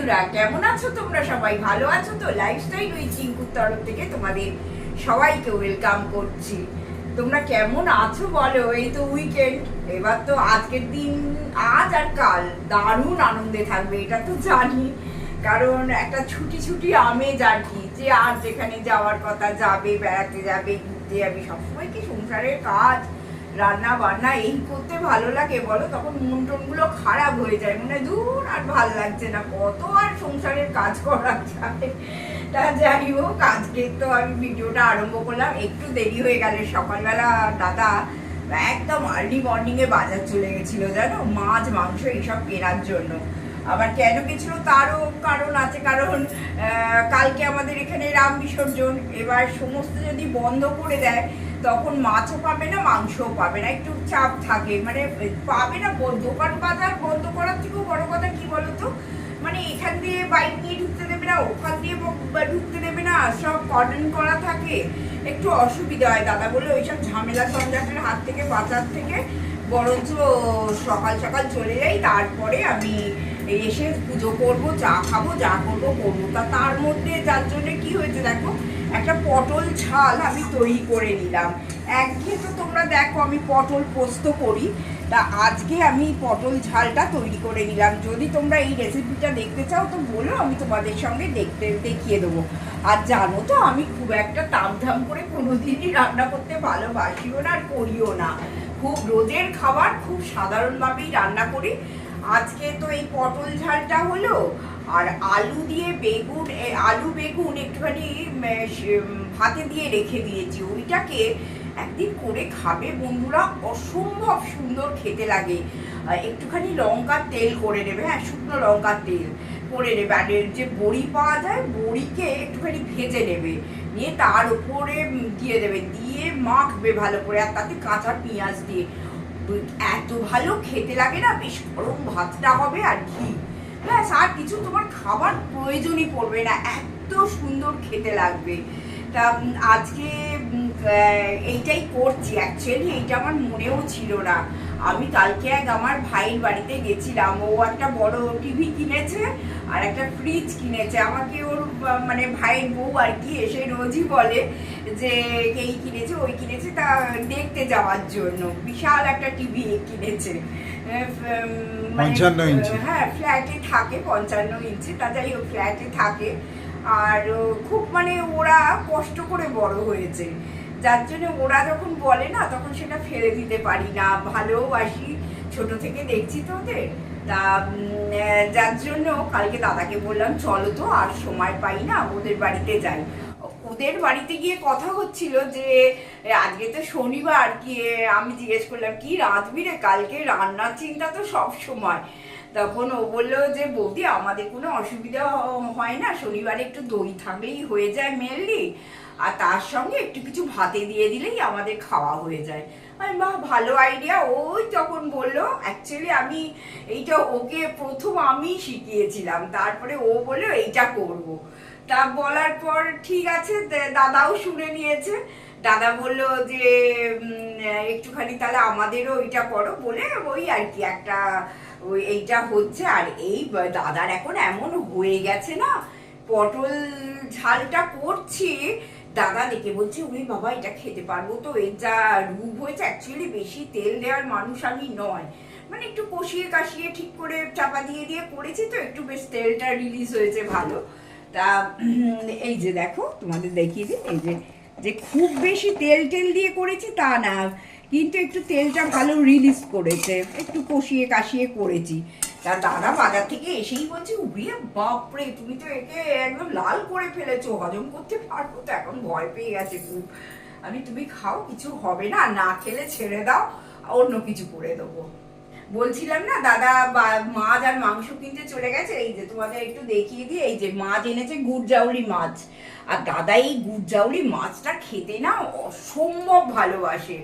বন্ধুরা, কেমন আছো তোমরা? সবাই ভালো আছো তো? লাইফস্টাইল উইথ চিঙ্কুর তরফ থেকে তোমাদের সবাইকে ওয়েলকাম করছি। তোমরা কেমন আছো বলো? এই তো উইকেন্ড, এবার তো আজকের দিন, আজ আর কাল দারুণ আনন্দে থাকবে, এটা তো জানি। কারণ একটা ছুটি ছুটি আমেজ আর কি, যে আর যেখানে যাওয়ার কথা যাবে, বেড়াতে যাবে, ঘুরতে যাবে। সবসময় কি সংসারের কাজ, রান্না বান্না এই করতে ভালো লাগে বলো? তখন মন টন গুলো খারাপ হয়ে যায়, মনে দূর আর ভাল লাগছে না, কত আর সংসারের কাজ করা যায়। তা যাই হোক, আজকে তো আমি ভিডিওটা আরম্ভ করলাম একটু দেরি হয়ে গেল। সকালবেলা দাদা একদম আর্লি মর্নিং এ বাজার চলে গেছিল, জানো, মাছ মাংস এইসব কেনার জন্য। আবার কেন গেছিল তারও কারণ আছে, কারণ কালকে আমাদের এখানে রাম বিসর্জন। এবার সমস্ত যদি বন্ধ করে দেয় তখন মাছও পাবে না, মাংসও পাবে না, একটু চাপ থাকে, মানে পাবে না। দোকান বাজার বন্ধ করার থেকেও বড় কথা কি বলতো, মানে এখান দিয়ে বাইক নিয়ে ঢুকতে দেবে না, ওখান দিয়ে ঢুকতে দেবে না, সব কর্ডন করা থাকে, একটু অসুবিধা হয়। দাদা বলে ওইসব ঝামেলা ঝঞ্ঝাটের হাত থেকে বাঁচার থেকে বরঞ্চ সকাল সকাল চলে যাই, তারপরে আমি এসে পুজো করব, চা খাবো, যা করবো করবো। তার মধ্যে যার জন্য কি হয়েছে দেখো, একটা পটল ঝাল আমি তৈরি করে নিলাম। একঘেয়ে তো তোমরা দেখো আমি পটল পোস্ত করি, তা আজকে আমি পটল ঝালটা তৈরি করে নিলাম। যদি তোমরা এই রেসিপিটা দেখতে চাও তো বলো, আমি তোমাদের সঙ্গে দেখিয়ে দেবো। আর জানো তো আমি খুব একটা তামঝাম করে কোনোদিনই রান্না করতে ভালোবাসিও না, আর করিও না। খুব রোজের খাবার খুব সাধারণভাবেই রান্না করি। আজকে তো এই পটল ঝালটা হলো, আর আলু দিয়ে বেগুন, আলু বেগুন একটুখানি ভাতে দিয়ে রেখে দিয়েছি, ওইটাকে একদিন করে খাবে বন্ধুরা, অসম্ভব সুন্দর খেতে লাগে। একটুখানি লঙ্কার তেল করে নেবে, হ্যাঁ, শুকনো লঙ্কার তেল করে নেবে, আর যে বড়ি পাওয়া যায় বড়িকে একটুখানি ভেজে নেবে, নিয়ে তার উপরে দিয়ে দেবে, দিয়ে মাখবে ভালো করে, আর তাতে কাঁচা পেঁয়াজ দিয়ে এত ভালো খেতে লাগে না। বেশ গরম ভাতটা হবে আর ঘি, ব্যাস, আর কিছু তোমার খাবার প্রয়োজনই পড়বে না, এত সুন্দর খেতে লাগবে। তা আজকে এইটাই করছি। অ্যাকচুয়ালি এইটা আমার মনেও ছিল না। আমি কালকে আমার ভাইয়ের বাড়িতে গেছিলাম, ও একটা বড় টিভি কিনেছে আর একটা ফ্রিজ কিনেছে। আমাকে ওর মানে ভাইয়ের বউ আর কি এসে রোজই বলে যে এই কিনেছে ওই কিনেছে, তা দেখতে যাওয়ার জন্য বিশাল একটা টিভি কিনেছে। 55 ইঞ্চি, হ্যাঁ, ফ্ল্যাটে থাকে 55 ইঞ্চি, তা যাই হোক ফ্ল্যাটে থাকে। আর খুব মানে ওরা কষ্ট করে বড় হয়েছে, যার জন্য ওরা যখন বলে না তখন সেটা ফেলে দিতে পারি না, ভালোবাসি, ছোট থেকে দেখছি তো ওদের। তা যার জন্য কালকে দাদাকে বললাম চলো তো, আর সময় পাই না, ওদের বাড়িতে যাই। ওদের বাড়িতে গিয়ে কথা হচ্ছিল যে আজকে তো শনিবার, কি আমি জিজ্ঞেস করলাম কি রাঁধবি রে, কালকে রান্নার চিন্তা তো সব সময়। তখন ও বললো যে বৌদি আমাদের কোনো অসুবিধা হয় না, শনিবারে একটু দই থাকলেই হয়ে যায় মেনলি, আর তার সঙ্গে একটু কিছু ভাতে দিয়ে দিলেই আমাদের খাওয়া হয়ে যায়। আমি বাহ, ভালো আইডিয়া। ওই তখন বললো, অ্যাকচুয়ালি আমি এইটা ওকে প্রথম আমি শিখিয়েছিলাম, তারপরে ও বললো এইটা করব। তা বলার পর ঠিক আছে, দাদাও শুনে নিয়েছে। দাদা বললো যে একটুখানি তাহলে আমাদেরও ওইটা করো বলে, ওই আর কি একটা ওই এইটা হচ্ছে। আর এই দাদার এখন এমন হয়ে গেছে না, পটল ঝালটা করছি, দাদা দেখে বলছে ওই বাবা এটা খেতে পারবো তো, এর যা রূপ হয়েছে। অ্যাকচুয়ালি বেশি তেল দেওয়ার মানুষ আমি নয়, মানে একটু কষিয়ে কাশিয়ে ঠিক করে চাপা দিয়ে দিয়ে করেছি তো, একটু বেশ তেলটা রিলিজ হয়েছে ভালো। তা এই যে দেখো তোমাদের দেখিয়ে দিই, এই যে খুব বেশি তেল দিয়ে করেছি তা না, কিন্তু একটু তেলটা ভালো রিলিজ করেছে, একটু কষিয়ে কাশিয়ে করেছি। তা দাদা বাজার থেকে এসেই বলছে উড়িয়ে বাপরে, তুমি তো একে একদম লাল করে ফেলেছো, হজম করতে পারবো তো? এখন ভয় পেয়ে গেছে খুব। আমি তুমি খাও, কিছু হবে না, না খেলে ছেড়ে দাও, অন্য কিছু করে দেবো। বলছিলাম না দাদা মাছ আর মাংস কিনতে চলে গেছে। এই যে তোমাদের একটু দেখিয়ে দিই, এই যে মাছ এনেছে, গুড়জাউলি মাছ। আর দাদা এই গুড়জাউলি মাছটা খেতে না অসম্ভব ভালোবাসে,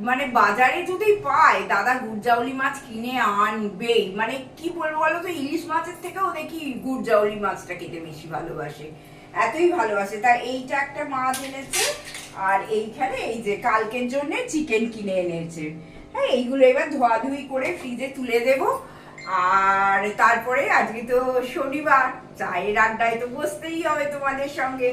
মানে বাজারে যদি পায় দাদা গুড়জাউলি মাছ কিনে আনবেই। মানে কি বলবো বলো তো, ইলিশ মাছের থেকেও দেখি গুড়জাউলি মাছটা খেতে বেশি ভালোবাসে, এতই ভালোবাসে। তা এইটা একটা মাছ এনেছে, আর এইখানে এই যে কালকের জন্য চিকেন কিনে এনেছে। হ্যাঁ, এইগুলো এবার ধোয়াধুয়ি করে ফ্রিজে তুলে দেবো। আর তারপরে আজকে তো শনিবার, চায়ের আড্ডায় তো বসতেই হবে তোমাদের সঙ্গে।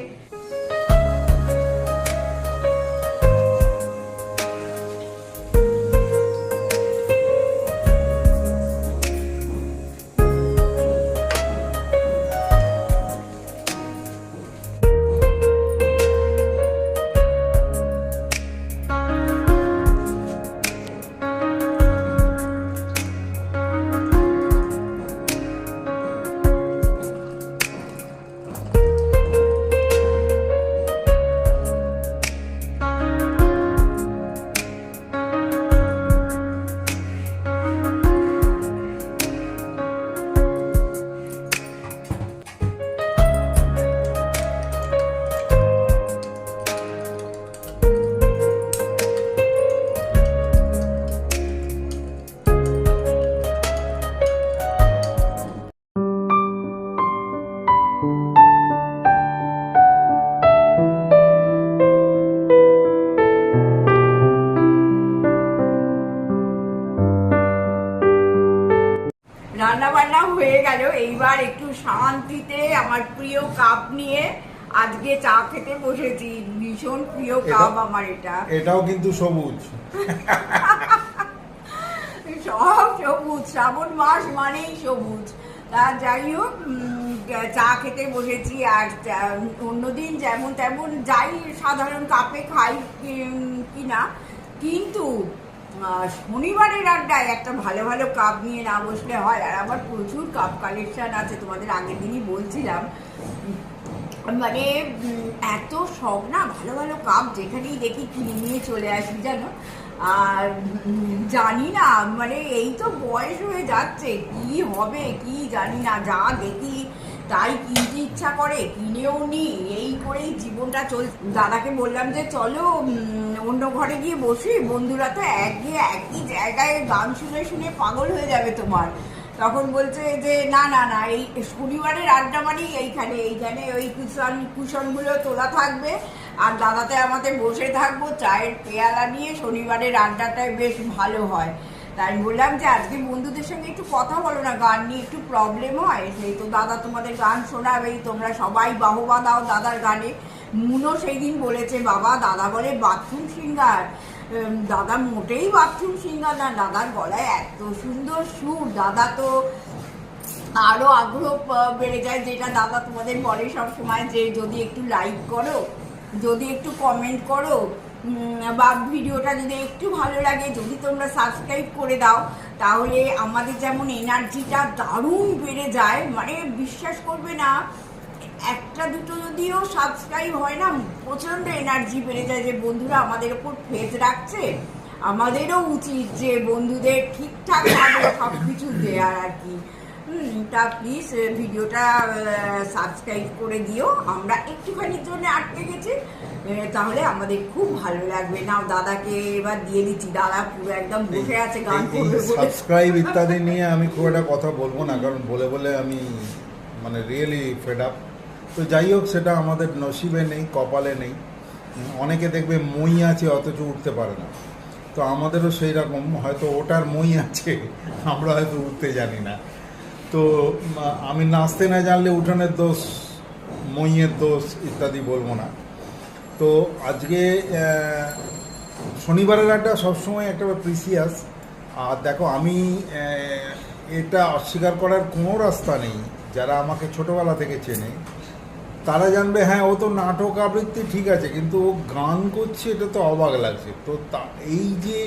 রান্না বান্না হয়ে গেল, এইবার একটু শান্তিতে আমার প্রিয় কাপ নিয়ে আজকে চা খেতে বসেছি। ভীষণ প্রিয় কাপ আমার এটা। এটাও কিন্তু সবুজ, সব সবুজ, শ্রাবণ মাস মানেই সবুজ। তা যাই হোক, চা খেতে বসেছি। আর অন্যদিন যেমন তেমন যাই সাধারণ কাপে খাই কিনা, কিন্তু শনিবারের আড্ডায় একটা ভালো ভালো কাপ নিয়ে না বসলে হয়। আর আমার প্রচুর কাপ কালেকশন আছে, তোমাদের আগের দিনই বলছিলাম। মানে এত শখ না, ভালো ভালো কাপ যেখানেই দেখি কিনে নিয়ে চলে আসি জানো। আর জানি না, মানে এই তো বয়স হয়ে যাচ্ছে, কি হবে কি জানি না, যা দেখি তাই কিনতে ইচ্ছা করে, কিনেও নি, এই করেই জীবনটা চল। দাদাকে বললাম যে চলো অন্য ঘরে গিয়ে বসি, বন্ধুরা তো একই জায়গায় গান শুনে শুনে পাগল হয়ে যাবে তোমার। তখন বলছে যে না না না, এই শনিবারের আড্ডা মানেই এইখানে ওই কুশনগুলো তোলা থাকবে, আর দাদাতে আমাদের বসে থাকবো চায়ের পেয়ালা নিয়ে। শনিবারের আড্ডাটাই বেশ ভালো হয়। তাই বললাম যে আজকে বন্ধুদের সঙ্গে একটু কথা বলো না, গান নিয়ে একটু প্রবলেম হয়, সেই তো দাদা তোমাদের গান শোনাবেই, তোমরা সবাই বাহবা দাও দাদার গানে। মুনো সেই দিন বলেছে, বাবা দাদা বলে বাথরুম সিঙ্গার। দাদা মোটেই বাথরুম সিঙ্গার না, দাদার গলায় এত সুন্দর সুর, দাদা তো আরো আগ্রহ বেড়ে যায়, যেটা দাদা তোমাদের বলে সবসময়, যে যদি একটু লাইক করো, যদি একটু কমেন্ট করো, বা ভিডিওটা যদি একটু ভালো লাগে, যদি তোমরা সাবস্ক্রাইব করে দাও, তাহলে আমাদের যেমন এনার্জিটা দারুণ বেড়ে যায়। মানে বিশ্বাস করবে না, একটা দুটো যদিও সাবস্ক্রাইব হয় না, প্রচণ্ড এনার্জি বেড়ে যায়, যে বন্ধুরা আমাদের ওপর ফেজ রাখছে, আমাদেরও উচিত যে বন্ধুদের ঠিকঠাক ভাবে সব কিছু দেওয়ার আর কি। তা প্লিজ ভিডিওটা সাবস্ক্রাইব করে দিও। আমরা একটুখানির জন্য আটকে গেছি, তাহলে আমাদের খুব ভালো লাগবে। নাও দাদাকে এবার দিয়ে দিচ্ছি, দাদা পুরো একদম বসে আছে গান করবে। সাবস্ক্রাইব ইত্যাদি নিয়ে আমি খুব একটা কথা বলবো না, কারণ বলে বলে আমি মানে রিয়েলি ফেড আপ। তো যাই হোক, সেটা আমাদের নসিবে নেই, কপালে নেই। অনেকে দেখবে মই আছে অথচ উঠতে পারে না, তো আমাদেরও সেই রকম, হয়তো ওটার মই আছে, আমরা হয়তো উঠতে জানি না। তো আমি নাচতে না জানলে উঠানের দোষ, মইয়ের দোষ ইত্যাদি বলবো না। তো আজকে শনিবারের আড্ডা সবসময় একটা প্রিসিয়াস। আর দেখো, আমি এটা অস্বীকার করার কোনো রাস্তা নেই। যারা আমাকে ছোটোবেলা থেকে চেনে তারা জানবে, হ্যাঁ ও তো নাটক আবৃত্তি ঠিক আছে, কিন্তু ও গান করছে, এটা তো অবাক লাগছে। তো এই যে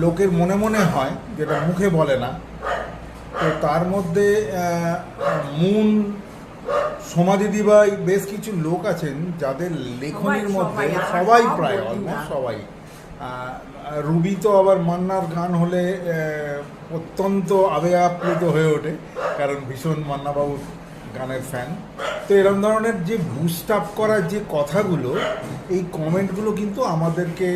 লোকের মনে মনে হয়, যেটা মুখে বলে না, তো তার মধ্যে মুন, সোমা দিদিভাই, বেশ কিছু লোক আছেন যাদের লেখনীর মধ্যে সবাই প্রায় অলমোস্ট সবাই। রুবি তো আবার মান্নার গান হলে অত্যন্ত আবেগাপ্লুত হয়ে ওঠে, কারণ ভীষণ মান্নাবাবুর গানের ফ্যান। তো এরকম ধরনের যে বুস্ট আপ করার যে কথাগুলো, এই কমেন্টগুলো কিন্তু আমাদেরকে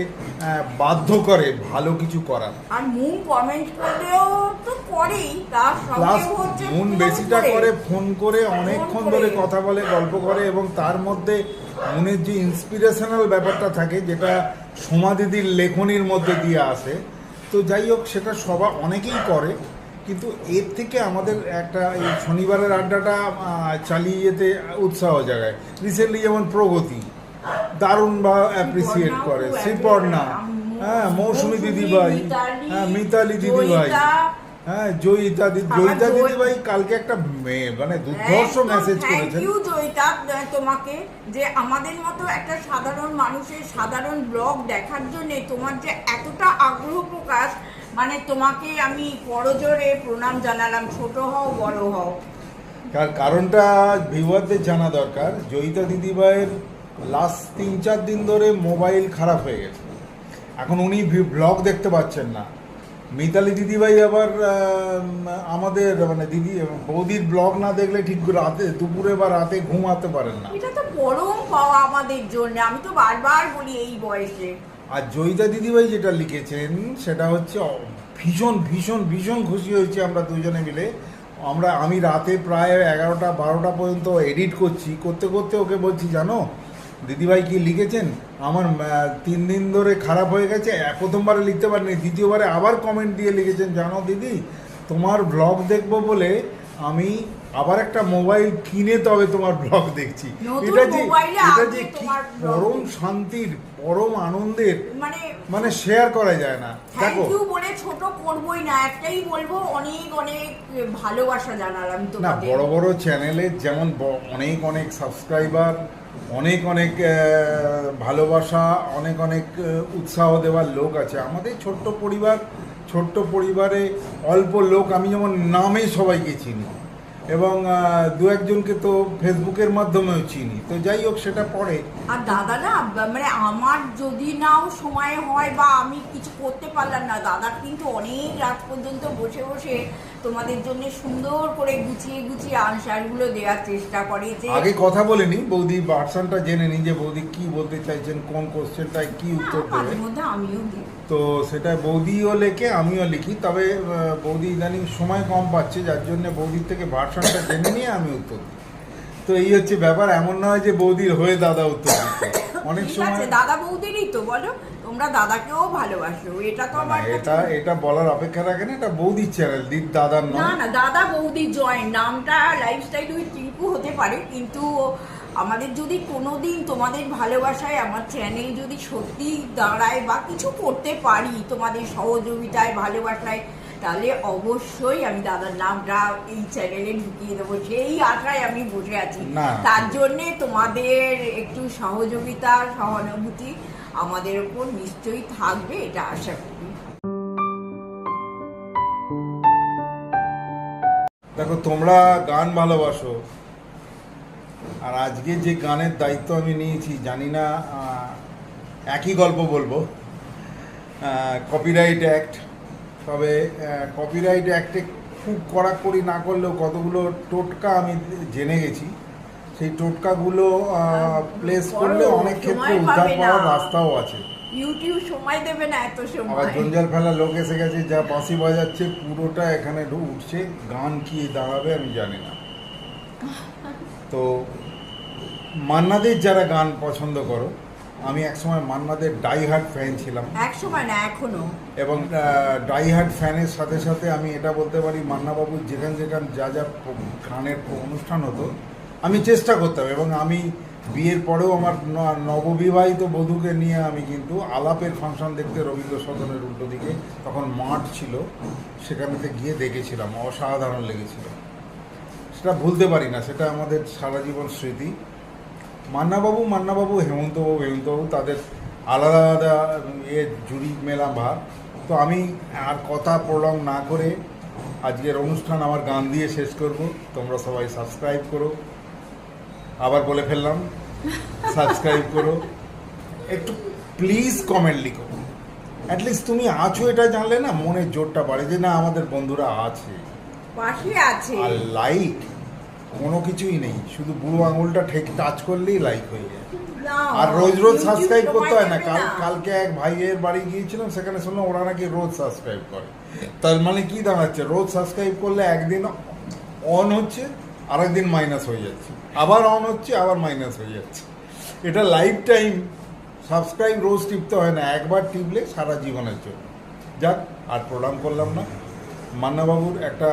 বাধ্য করে ভালো কিছু করার। আর মুন কমেন্ট করলেও তো করেই, তার প্লাস সঙ্গে হচ্ছে মুন বেশিটা করে ফোন করে অনেকক্ষণ ধরে কথা বলে, গল্প করে, এবং তার মধ্যে মুনের যে ইন্সপিরেশনাল ব্যাপারটা থাকে, যেটা সোমা দিদির লেখনীর মধ্যে দিয়ে আসে। তো যাই হোক, সেটা সবাই অনেকেই করে, কিন্তু এর থেকে আমাদের একটা এই শনিবারের আড্ডাটা চালিয়ে যেতে উৎসাহ জাগায়। রিসেন্টলি যেমন প্রগতি দারুণ বা অ্যাপ্রিসিয়েট করে, শ্রীপর্ণা, হ্যাঁ, মৌসুমী দিদিভাই, হ্যাঁ, মিতালি দিদিভাই, হ্যাঁ, জয়িতা দিদিভাই কালকে একটা মানে দুর্ধর্ষ মেসেজ করেছেন। থ্যাংক ইউ জয়িতা তোমাকে, যে আমাদের মতো একটা সাধারণ মানুষের সাধারণ ব্লগ দেখার জন্য তোমার যে এতটা আগ্রহ প্রকাশ, মানে তোমাকে আমি করজোরে প্রণাম জানালাম, ছোট হও বড় হও। কারণটা ভিউয়ারদের জানা দরকার। জয়িতা দিদিভাইয়ের লাস্ট 3-4 দিন ধরে মোবাইল খারাপ হয়ে গেছে, এখন উনি ব্লগ দেখতে পাচ্ছেন না। মিতালি দিদিভাই আবার আমাদের মানে বৌদির ব্লগ না দেখলে ঠিক রাতে, দুপুরে বা রাতে ঘুমাতে পারেন না। এটা তো পরম পাওয়া আমাদের জন্য, আমি তো বারবার বলি এই বয়সে। আর জয়িতা দিদিভাই যেটা লিখেছেন সেটা হচ্ছে ভীষণ ভীষণ ভীষণ খুশি হয়েছি আমরা দুজনে মিলে। আমি রাতে প্রায় 11টা-12টা পর্যন্ত এডিট করতে করতে ওকে বলছি, জানো দিদিভাই কি লিখেছেন, আমার 3 দিন ধরে খারাপ হয়ে গেছে, প্রথমবারে লিখতে পারিনি, দ্বিতীয়বারে আবার কমেন্ট দিয়ে লিখেছেন, জানো দিদি তোমার ব্লগ দেখবো বলে আমি আবার একটা মোবাইল কিনে তবে তোমার ব্লগ দেখছি। এটা যে কি পরম শান্তির, পরম আনন্দের, মানে শেয়ার করা যায় না। দেখো বলে ছোট করবই না, একটাই বলবো, অনেক অনেক ভালোবাসা জানালাম তোমাদের। না, বড় বড় চ্যানেলের যেমন অনেক অনেক সাবস্ক্রাইবার, অনেক অনেক ভালোবাসা, অনেক অনেক উৎসাহ দেওয়ার লোক আছে। আমাদের ছোট্ট পরিবারে অল্প লোক, আমি যেমন নামে সবাইকে চিনি এবং 2-1জনকে তো ফেসবুকের মাধ্যমেও চিনি। তো যাই হোক, সেটা পরে। আর দাদা না, মানে আমার যদি নাও সময় হয় বা আমি কিছু করতে পারলাম না, দাদা কিন্তু অনেক রাত পর্যন্ত বসে বসে তোমাদের জন্য সুন্দর করে গুছিয়ে আনসারগুলো দেওয়ার চেষ্টা করে। যে আগে কথা বলিনি, বৌদি ভার্সনটা জেনে নি যে বৌদি কি বলতে চাইছেন, কোন কোশ্চেনটায় কি উত্তর দেবে। আমিও দিই, তো সেটা বৌদিও লেখে, আমিও লিখি। তবে বৌদি ইদানিং সময় কম পাচ্ছে, যার জন্য বৌদির থেকে ভার্সনটা জেনে নিয়ে আমি উত্তর দিই। তো এই হচ্ছে ব্যাপার। এমন নয় যে বৌদির হয়ে দাদা উত্তর দিচ্ছে, অনেক সময় দাদা বৌদিরই তো বলো, তোমরা দাদাকেও ভালোবাসো, এটা তো আমার এটা বলার অপেক্ষা রাখে না। এটা বৌদির চ্যানেল, দাদার নয়। না, দাদা বৌদি জয়েন, নামটা লাইফস্টাইল উইথ টিঙ্কু হতে পারে, কিন্তু আমাদের যদি কোনোদিন তোমাদের ভালোবাসায় আমার চ্যানেল যদি সত্যি দাঁড়ায় বা কিছু করতে পারি তোমাদের সহযোগিতায়, ভালোবাসায়, তাহলে অবশ্যই আমি দাদার নামটা এই চ্যানেলে ঢুকিয়ে দেবো, সেই আশায় আমি বসে আছি। তার জন্যে তোমাদের একটু সহযোগিতা, সহানুভূতি আমাদের উপর নিশ্চয়ই থাকবে, এটা আশা করি। দেখো, তোমরা গান ভালোবাসো, আর আজকে যে গানের দায়িত্ব আমি নিয়েছি, জানি না একই গল্প বলবো, কপিরাইট অ্যাক্ট। তবে কপিরাইট অ্যাক্টে খুব কড়াকড়ি না করলেও কতগুলো টোটকা আমি জেনে গেছি। সেই টোটকাগুলো প্লেস করলে অনেক ক্ষেত্রে উদ্ধার পাওয়ার রাস্তাও আছে। ইউটিউব সময় দেবে না এত সময়। আবার জঞ্জাল ফেলা লোক এসে গেছে, যা বাঁশি বাজাচ্ছে পুরোটা এখানে উঠছে, গান কি দাঁড়াবে আমি জানি না। তো মান্নাদের যারা গান পছন্দ করো, আমি একসময় মান্নাদের ডাইহার্ট ফ্যান ছিলাম, একসময় না এখনো। এবং ডাইহার্ট ফ্যানের সাথে সাথে আমি এটা বলতে পারি, মান্নাবাবুর যেখান যা গানের অনুষ্ঠান হতো আমি চেষ্টা করতাম। এবং আমি বিয়ের পরেও আমার নববিবাহিত বধূকে নিয়ে আমি কিন্তু আলাপের ফাংশন দেখতে রবীন্দ্র সদনের উল্টো দিকে, তখন মাঠ ছিল, সেখানেতে গিয়ে দেখেছিলাম, অসাধারণ লেগেছিল। সেটা ভুলতে পারি না, সেটা আমাদের সারা জীবন স্মৃতি। মান্নাবাবু হেমন্তবাবু তাদের আলাদা আলাদা জুড়ি মেলা ভার। তো আমি আর কথা প্রলং না করে আজকের অনুষ্ঠান আমার গান দিয়ে শেষ করব। তোমরা সবাই সাবস্ক্রাইব করো, আবার বলে ফেললাম, সাবস্ক্রাইব করো, একটু প্লিজ কমেন্ট লিখো। অ্যাটলিস্ট তুমি আছো এটা জানলে না মনের জোরটা বাড়ে, যে না আমাদের বন্ধুরা আছে, পাশে আছে। আর লাইক কোনো কিছুই নেই, শুধু বুড়ো আঙুলটা টাচ করলেই লাইক হয়ে যায়। আর রোজ সাবস্ক্রাইব করতে হয় না। কালকে এক ভাইয়ের বাড়ি গিয়েছিলাম, সেখানে শুনলাম ওরা নাকি রোজ সাবস্ক্রাইব করে। তার মানে কি দাঁড়াচ্ছে, রোজ সাবস্ক্রাইব করলে একদিন অন হচ্ছে, আরেকদিন মাইনাস হয়ে যাচ্ছে, আবার অন হচ্ছে, আবার মাইনাস হয়ে যাচ্ছে। এটা লাইফ টাইম সাবস্ক্রাইব রোজ টিপতে হয় না, একবার টিপলে সারা জীবনের জন্য। যাক, আর প্রণাম করলাম না, মান্নাবাবুর একটা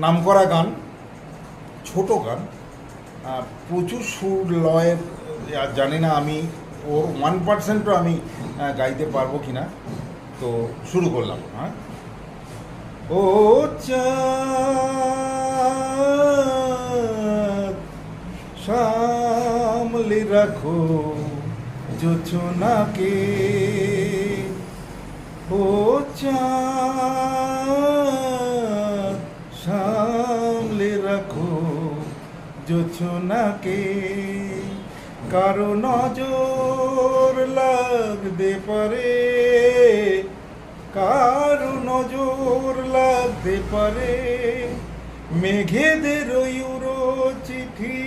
নামকরা গান, ছোট গান, প্রচুর সুর লয়ের, আর জানি না আমি ওর 1%ও আমি গাইতে পারবো কি না। তো শুরু করলাম। হ্যাঁ, ও চাঁদ সামলে রাখো জোছনাকে, ও চাঁদ সামলে রাখো জোছনাকে, কারো নজর লাগতে পারে, কারো নজর লাগতে পারে, মেঘেদের উড়ো চিঠি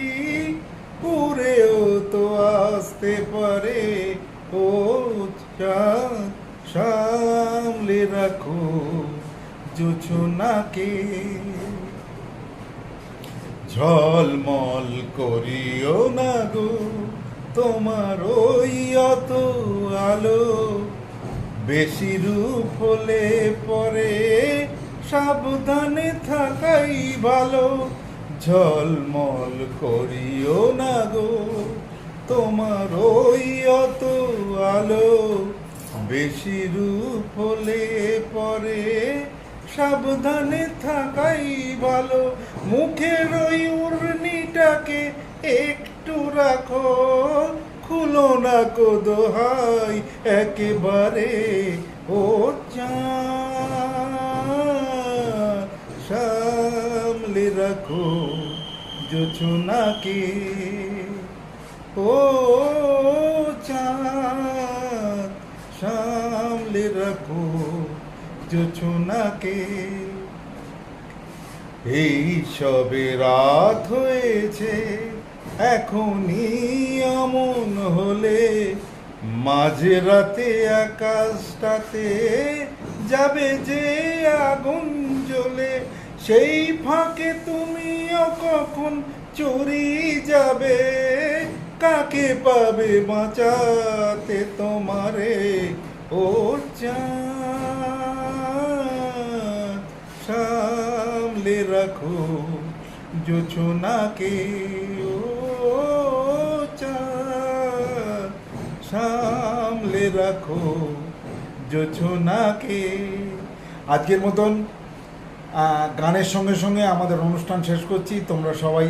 উড়েও তো আসতে পারে, ও চাঁদ সামলে রাখো জোছনাকে, ঝলমল করিও না গো তোমার ওই অত আলো, বেশি রূপ হলে পরে সাবধানে থাকাই ভালো, ঝলমল করিও না গো তোমার ওই অত আলো, বেশি রূপ হলে পরে সাবধানে থাকাই ভালো, মুখের ওই উর্নিটাকে একটু রাখো, খুলো না কো দোহাই একেবারে, ও চাঁদ সামলে রাখো জোছনাকে, ও চাঁদ সামলে রাখো জোছনাকে। এই সবে রাত হয়েছে এখনই এমন হলে, মাঝে রাতে আকাশটাতে যাবে যে আগুন জ্বলে, সেই ফাঁকে তুমিও কখন চুরি যাবে, কাকে পাবে বাঁচাতে তোমারে, ও চাঁদ সামলে রাখো জোছনাকে, ও চাঁদ সামলে রাখো জোছনাকে। আজকের মতন গানের সঙ্গে সঙ্গে আমাদের অনুষ্ঠান শেষ করছি। তোমরা সবাই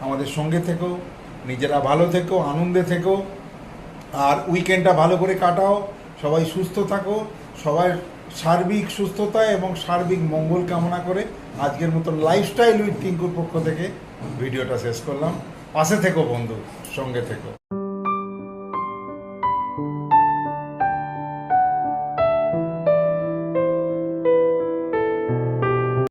আমাদের সঙ্গে থেকো, নিজেরা ভালো থেকো, আনন্দে থেকো, আর উইকেন্ডটা ভালো করে কাটাও। সবাই সুস্থ থাকো, সবার সার্বিক সুস্থতা এবং সার্বিক মঙ্গল কামনা করে আজকের মতন লাইফস্টাইল উইথ টিঙ্কুর পক্ষ থেকে ভিডিওটা শেষ করলাম। পাশে থেকো বন্ধু, সঙ্গে থেকো।